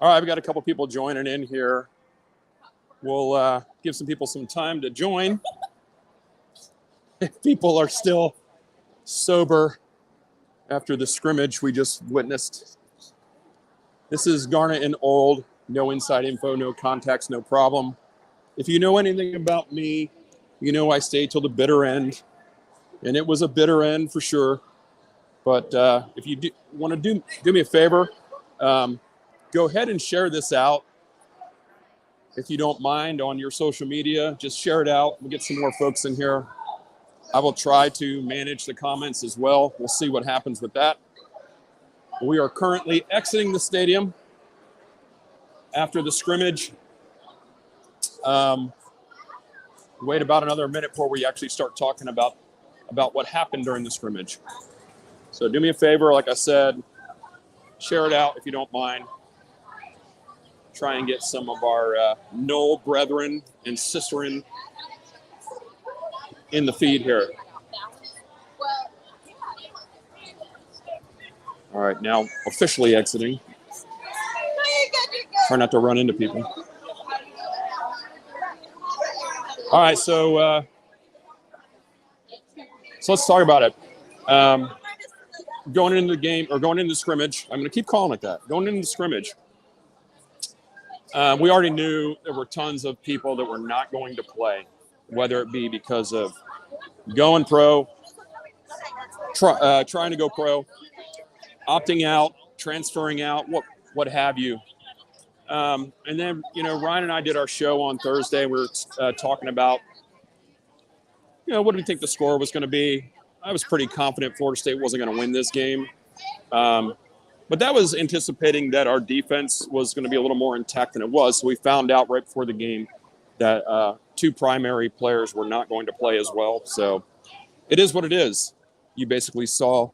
All right, we got a couple people joining in here. We'll give some people some time to join. If people are still sober after the scrimmage we just witnessed. This is Garnet and Old. No inside info, no contacts, no problem. If you know anything about me, you know I stay till the bitter end. And it was a bitter end for sure. But if you want to do me a favor, go ahead and share this out. If you don't mind, on your social media, just share it out. We'll get some more folks in here. I will try to manage the comments as well. We'll see what happens with that. We are currently exiting the stadium after the scrimmage. Wait about another minute before we actually start talking about what happened during the scrimmage. So do me a favor, like I said, share it out if you don't mind. Try and get some of our Knoll brethren and sisterin in the feed here. All right, now officially exiting. Try not to run into people. All right, so let's talk about it. Going into the game, or going into the scrimmage, I'm going to keep calling it that. Going into the scrimmage, we already knew there were tons of people that were not going to play, whether it be because of going pro, trying to go pro, opting out, transferring out, what have you. And then, Ryan and I did our show on Thursday. We were talking about, what do we think the score was going to be? I was pretty confident Florida State wasn't going to win this game. But that was anticipating that our defense was going to be a little more intact than it was. So we found out right before the game that two primary players were not going to play as well. So it is what it is. You basically saw,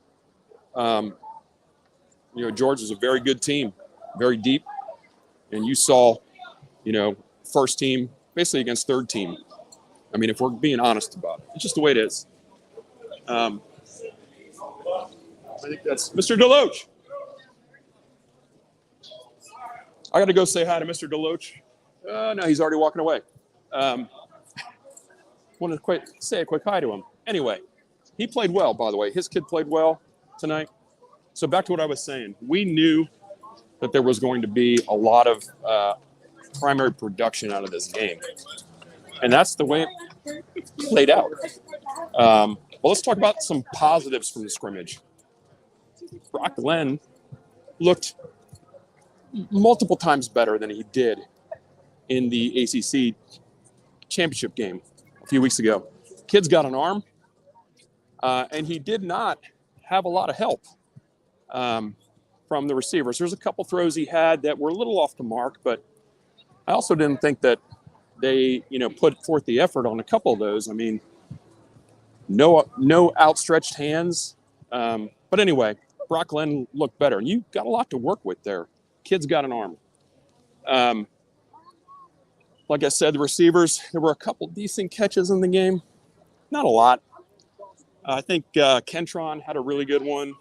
Georgia is a very good team, very deep. And you saw, first team basically against third team. I mean, if we're being honest about it, it's just the way it is. I think that's Mr. Deloach. I got to go say hi to Mr. Deloach. No, he's already walking away. Want to say a quick hi to him. Anyway, he played well, by the way. His kid played well tonight. So back to what I was saying. We knew that there was going to be a lot of primary production out of this game. And that's the way it played out. Well, let's talk about some positives from the scrimmage. Brock Glenn looked multiple times better than he did in the ACC championship game a few weeks ago. Kid's got an arm, and he did not have a lot of help from the receivers. There's a couple throws he had that were a little off the mark, but I also didn't think that they, put forth the effort on a couple of those. I mean, no outstretched hands. But anyway, Brock Glenn looked better, and you got a lot to work with there. Kid's got an arm. Like I said, the receivers, there were a couple decent catches in the game. Not a lot. I think Kentron had a really good one.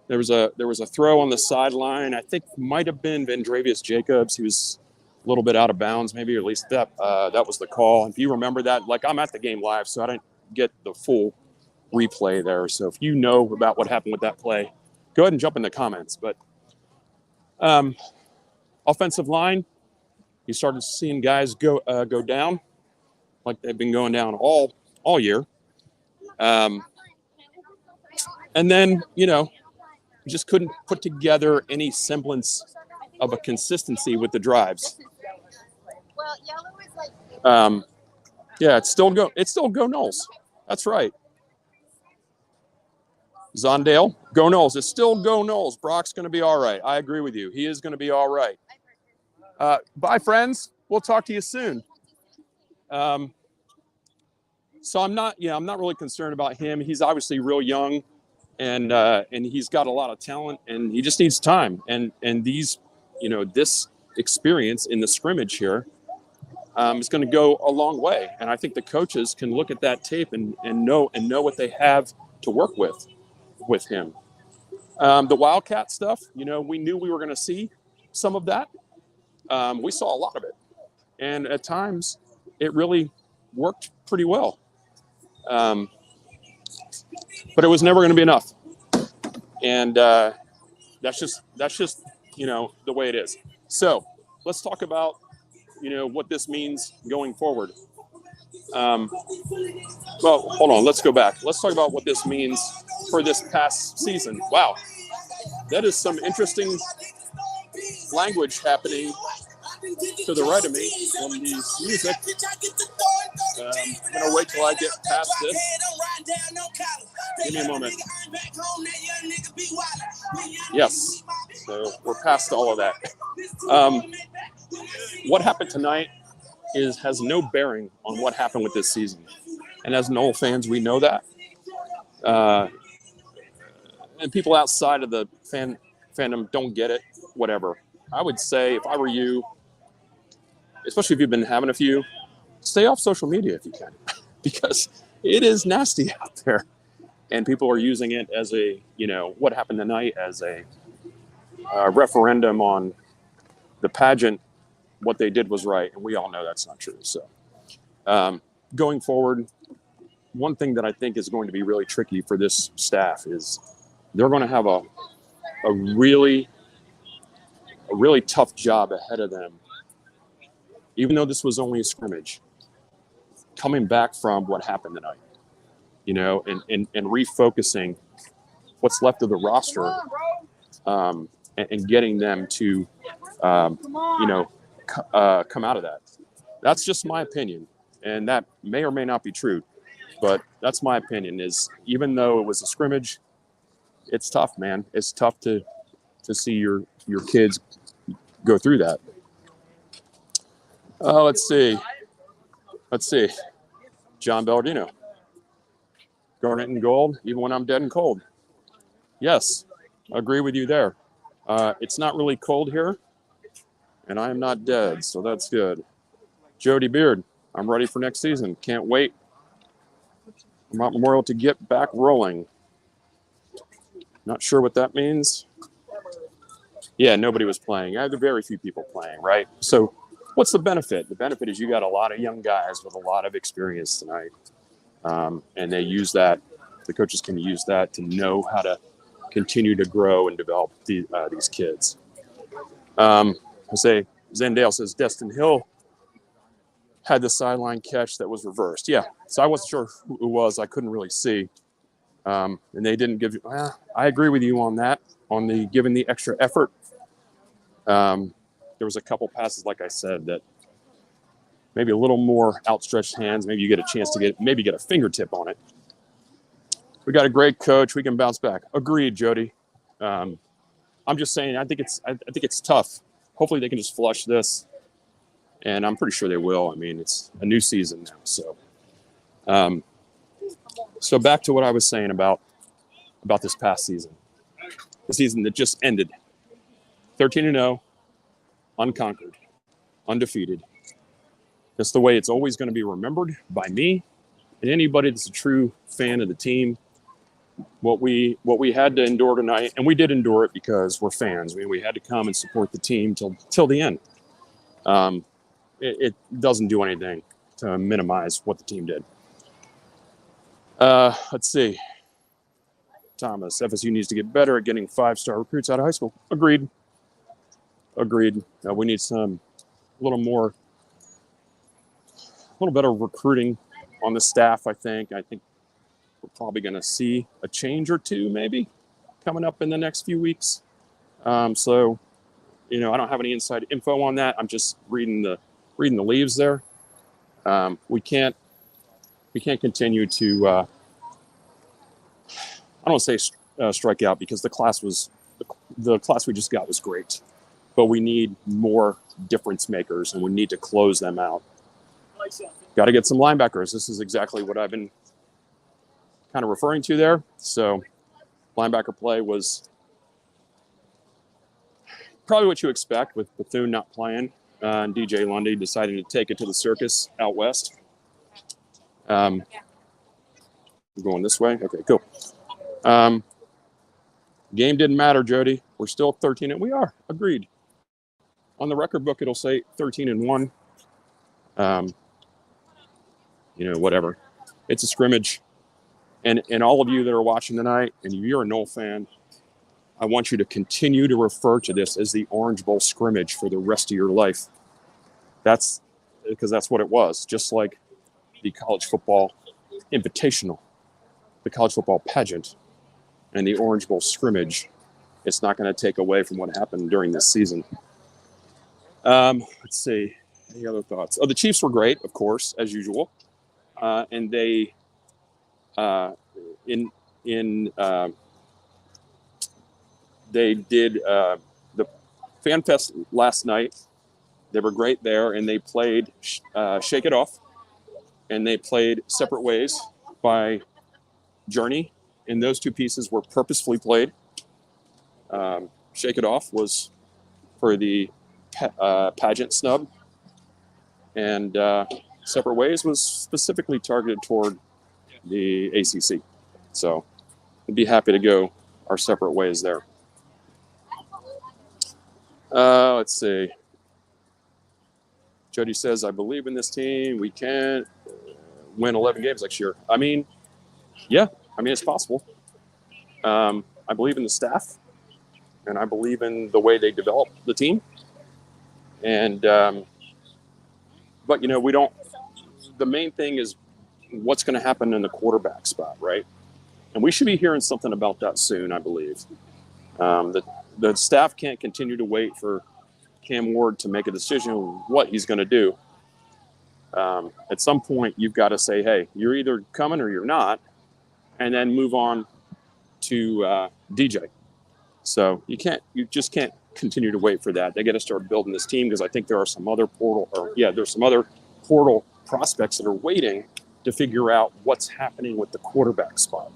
There was a throw on the sideline. I think might have been Vendravius Jacobs. He was a little bit out of bounds, maybe, or at least that was the call. If you remember that, I'm at the game live, so I didn't get the full replay there. So if you know about what happened with that play, go ahead and jump in the comments. But offensive line, you started seeing guys go down like they've been going down all year. And then, just couldn't put together any semblance of a consistency with the drives. It's still go Noles. That's right. Zondale, go Noles. It's still go Noles. Brock's going to be all right. I agree with you. He is going to be all right. Bye, friends. We'll talk to you soon. So I'm not really concerned about him. He's obviously real young, and he's got a lot of talent, and he just needs time. And these, this experience in the scrimmage here is going to go a long way. And I think the coaches can look at that tape and know what they have to work with him. The Wildcat stuff, we knew we were going to see. some of that. We saw a lot of it. And at times, it really worked pretty well. But it was never going to be enough. And that's just the way it is. So let's talk about what this means going forward. Well, hold on. Let's go back. Let's talk about what this means for this past season. Wow, that is some interesting language happening to the right of me on these music. I'm gonna wait till I get past this. Give me a moment. Yes, so we're past all of that. What happened tonight has no bearing on what happened with this season, and as Knoll fans, we know that. And people outside of the fandom don't get it. Whatever. I would say if I were you, especially if you've been having a few, stay off social media if you can, because it is nasty out there. And people are using it as what happened tonight as a referendum on the pageant. What they did was right. And we all know that's not true. So going forward, one thing that I think is going to be really tricky for this staff is they're going to have a really tough job ahead of them. Even though this was only a scrimmage, coming back from what happened tonight, and refocusing what's left of the roster, and getting them to, come out of that. That's just my opinion, and that may or may not be true, but that's my opinion. Is even though it was a scrimmage, it's tough, man. It's tough to see your kids go through that. Let's see. John Bellardino. Garnet and gold, even when I'm dead and cold. Yes, I agree with you there. It's not really cold here, and I am not dead, so that's good. Jody Beard, I'm ready for next season. Can't wait. Mount Memorial to get back rolling. Not sure what that means. Yeah, nobody was playing. I had very few people playing, right? So what's the benefit? The benefit is you got a lot of young guys with a lot of experience tonight. And they use that. The coaches can use that to know how to continue to grow and develop these kids. Jose Zandale says Destin Hill had the sideline catch that was reversed. Yeah, so I wasn't sure who it was. I couldn't really see. And they didn't give you. I agree with you on that. On the giving the extra effort. There was a couple passes, like I said, that maybe a little more outstretched hands. Maybe you get a chance to get a fingertip on it. We got a great coach. We can bounce back. Agreed, Jody. I'm just saying. I think it's tough. Hopefully, they can just flush this, and I'm pretty sure they will. I mean, it's a new season now. So back to what I was saying about this past season, the season that just ended. 13-0, unconquered, undefeated. That's the way it's always going to be remembered by me and anybody that's a true fan of the team. What we had to endure tonight, and we did endure it because we're fans. I mean, we had to come and support the team till the end. It doesn't do anything to minimize what the team did. Let's see. Thomas, FSU needs to get better at getting 5-star recruits out of high school. Agreed. We need a little better recruiting on the staff, I think. I think we're probably going to see a change or two maybe coming up in the next few weeks. So, I don't have any inside info on that. I'm just reading the leaves there. We can't continue to, I don't want to say strike out, because the class we just got was great. But we need more difference makers, and we need to close them out. Got to get some linebackers. This is exactly what I've been kind of referring to there. So linebacker play was probably what you expect with Bethune not playing, and DJ Lundy deciding to take it to the circus out west. We're going this way? Okay, cool. Game didn't matter, Jody. We're still 13, and we are. Agreed. on the record book, it'll say 13-1. Whatever. It's a scrimmage. And all of you that are watching tonight, and you're a Knoll fan, I want you to continue to refer to this as the Orange Bowl scrimmage for the rest of your life. That's because that's what it was, just like the college football invitational, the college football pageant, and the Orange Bowl scrimmage. It's not going to take away from what happened during this season. Let's see. Any other thoughts? Oh, the Chiefs were great, of course, as usual. And they, they did the Fan Fest last night. They were great there, and they played Shake It Off, and they played Separate Ways by Journey, and those two pieces were purposefully played. Shake It Off was for the pageant snub, and Separate Ways was specifically targeted toward the ACC. So I'd be happy to go our separate ways there. Let's see. Jody says, I believe in this team. We can win 11 games next year. I mean, yeah. I mean, it's possible. I believe in the staff, and I believe in the way they develop the team. And, but, we don't – the main thing is what's going to happen in the quarterback spot, right? And we should be hearing something about that soon, I believe. The staff can't continue to wait for Cam Ward to make a decision on what he's going to do. At some point, you've got to say, hey, you're either coming or you're not, and then move on to DJ. So you just can't continue to wait for that. They got to start building this team because I think there are some other there's some other portal prospects that are waiting to figure out what's happening with the quarterback spot.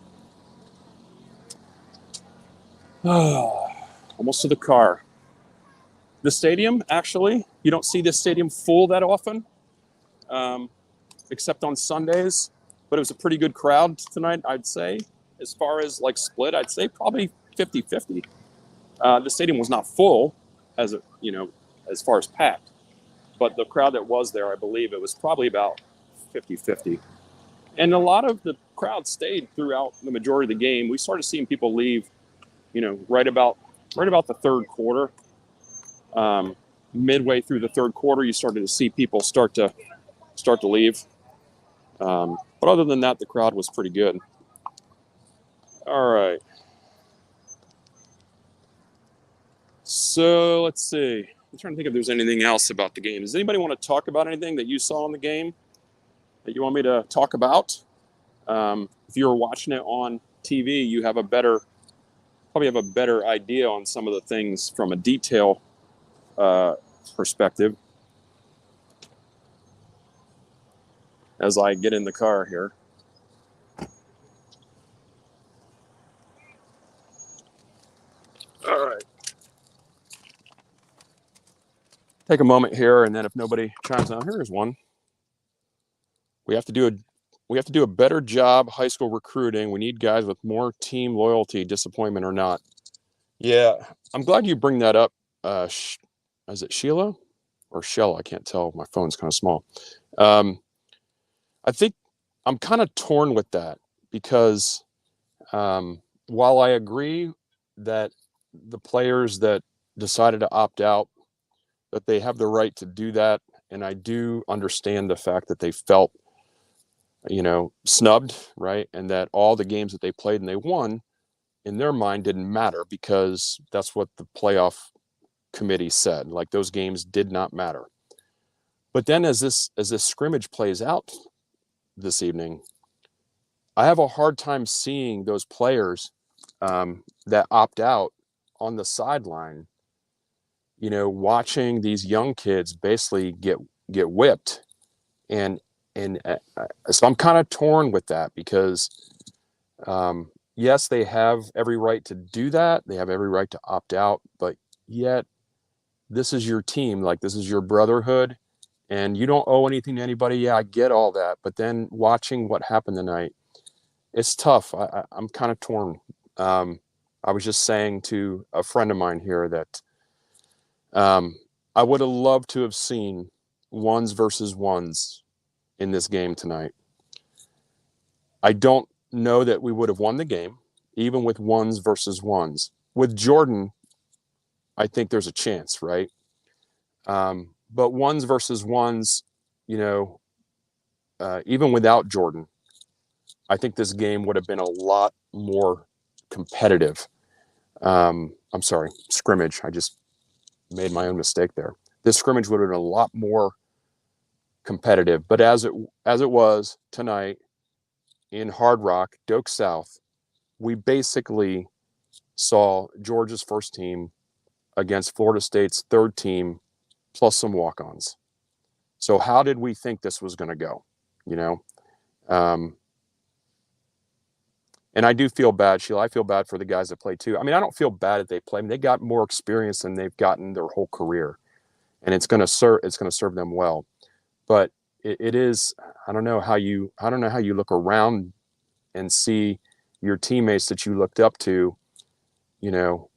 Almost to the car. The stadium, actually, you don't see this stadium full that often, except on Sundays. But it was a pretty good crowd tonight, I'd say. As far as split, I'd say probably 50-50. The stadium was not full, as far as packed. But the crowd that was there, I believe it was probably about 50-50. And a lot of the crowd stayed throughout the majority of the game. We started seeing people leave, right about the third quarter. Midway through the third quarter, you started to see people start to leave. But other than that, the crowd was pretty good. All right. So let's see. I'm trying to think if there's anything else about the game. Does anybody want to talk about anything that you saw in the game that you want me to talk about? If you were watching it on TV, you have probably have a better idea on some of the things from a detail perspective. As I get in the car here. All right. Take a moment here, and then if nobody chimes in, here's one. We have to do a better job high school recruiting. We need guys with more team loyalty, disappointment or not. Yeah, I'm glad you bring that up. Is it Sheila or Shell? I can't tell. My phone's kind of small. I think I'm kind of torn with that because while I agree that the players that decided to opt out, that they have the right to do that, and I do understand the fact that they felt, snubbed, right? And that all the games that they played and they won, in their mind, didn't matter because that's what the playoff committee said. Those games did not matter. But then as this scrimmage plays out this evening, I have a hard time seeing those players that opt out on the sideline, watching these young kids basically get whipped. And so I'm kind of torn with that because, yes, they have every right to do that. They have every right to opt out, but yet this is your team. This is your brotherhood and you don't owe anything to anybody. Yeah, I get all that. But then watching what happened tonight, it's tough. I'm kind of torn. I was just saying to a friend of mine here that I would have loved to have seen ones versus ones in this game tonight. I don't know that we would have won the game, even with ones versus ones. With Jordan, I think there's a chance, right? But ones versus ones, you know, even without Jordan, I think this game would have been a lot more competitive. I'm sorry, scrimmage. I just made my own mistake there. This scrimmage would have been a lot more competitive. But as it was tonight in Hard Rock, Doak South, we basically saw Georgia's first team against Florida State's third team, plus some walk-ons. So how did we think this was going to go? You know, and I do feel bad, Sheila. I feel bad for the guys that play too. I mean, I don't feel bad that they play. I mean, they got more experience than they've gotten their whole career, and it's going to serve them well. But it is. I don't know how you look around and see your teammates that you looked up to, you know,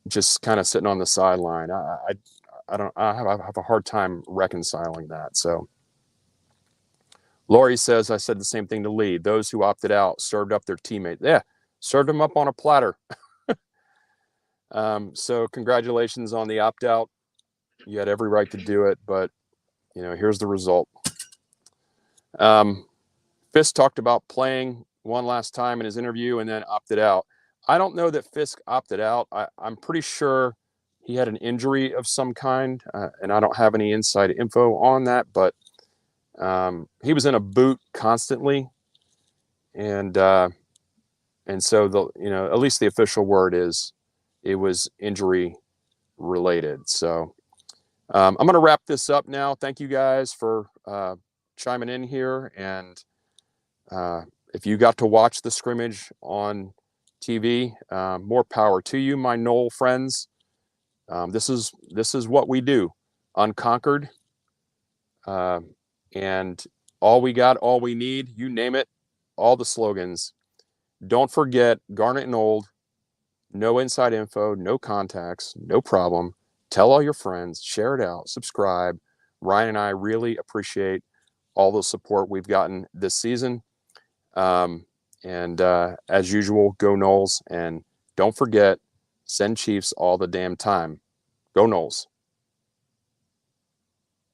just kind of sitting on the sideline. I have a hard time reconciling that. So Lori says, I said the same thing to Lee. Those who opted out served up their teammate. Yeah, served them up on a platter. So congratulations on the opt-out. You had every right to do it, but, you know, here's the result. Fisk talked about playing one last time in his interview and then opted out. I don't know that Fisk opted out. I'm pretty sure he had an injury of some kind, and I don't have any inside info on that, but he was in a boot constantly, and so at least the official word is it was injury related. So I'm going to wrap this up now. Thank you guys for chiming in here, and if you got to watch the scrimmage on TV, more power to you, my Knoll friends. This is what we do, unconquered, and all we got, all we need, you name it, all the slogans. Don't forget Garnet and Old, no inside info, no contacts, no problem. Tell all your friends, share it out, subscribe. Ryan and I really appreciate all the support we've gotten this season. And as usual, go Noles, and don't forget, send Chiefs all the damn time. Go Noles.